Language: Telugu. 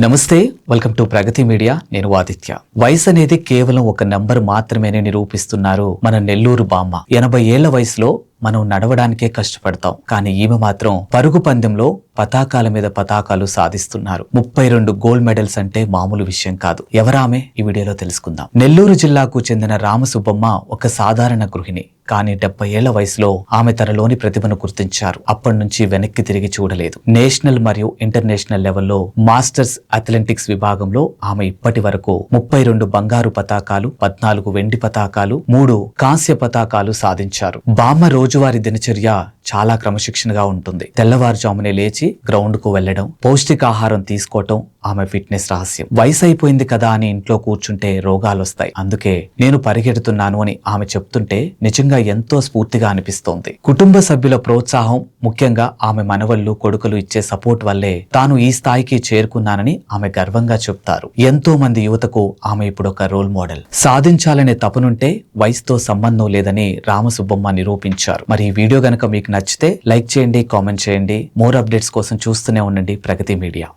నమస్తే, వెల్కమ్ టు ప్రగతి మీడియా. నేను ఆదిత్య. వయసు అనేది కేవలం ఒక నంబర్ మాత్రమే నిరూపిస్తున్నారు మన నెల్లూరు బామ్మ. 80 ఏళ్ల వయసులో మనం నడవడానికే కష్టపడతాం, కానీ ఈమె మాత్రం పరుగు పందెంలో పతాకాల మీద పతాకాలు సాధిస్తున్నారు. 32 గోల్డ్ మెడల్స్ అంటే మామూలు విషయం కాదు. ఎవరామె? ఈ వీడియోలో తెలుసుకుందాం. నెల్లూరు జిల్లాకు చెందిన రామసుబ్బమ్మ ఒక సాధారణ గృహిణి, కానీ 70 ఏళ్ల వయసులో ఆమె తనలోని ప్రతిభను గుర్తించారు. అప్పటి నుంచి వెనక్కి తిరిగి చూడలేదు. నేషనల్ మరియు ఇంటర్నేషనల్ లెవెల్లో మాస్టర్స్ అథ్లెటిక్స్ విభాగంలో ఆమె ఇప్పటి వరకు 32 బంగారు పతాకాలు, 14 వెండి పతాకాలు, 3 కాంస్య పతాకాలు సాధించారు. బామ్మ రోజువారీ దినచర్య చాలా క్రమశిక్షణగా ఉంటుంది. తెల్లవారుజామునే లేచి గ్రౌండ్ కు వెళ్లడం, పౌష్టికాహారం తీసుకోవటం ఆమె ఫిట్నెస్ రహస్యం. వయసు అయిపోయింది కదా అని ఇంట్లో కూర్చుంటే రోగాలు వస్తాయి, అందుకే నేను పరిగెడుతున్నాను అని ఆమె చెప్తుంటే నిజంగా ఎంతో స్ఫూర్తిగా అనిపిస్తోంది. కుటుంబ సభ్యుల ప్రోత్సాహం, ముఖ్యంగా ఆమె మనవళ్లు, కొడుకులు ఇచ్చే సపోర్ట్ వల్లే తాను ఈ స్థాయికి చేరుకున్నానని ఆమె గర్వంగా చెప్తారు. ఎంతో మంది యువతకు ఆమె ఇప్పుడు ఒక రోల్ మోడల్. సాధించాలనే తపనుంటే వయసుతో సంబంధం లేదని రామసుబ్బమ్మ నిరూపించారు. మరి ఈ వీడియో గనక మీకు నచ్చితే లైక్ చేయండి, కామెంట్ చేయండి. మోర్ అప్డేట్స్ కోసం చూస్తూనే ఉండండి ప్రగతి మీడియా.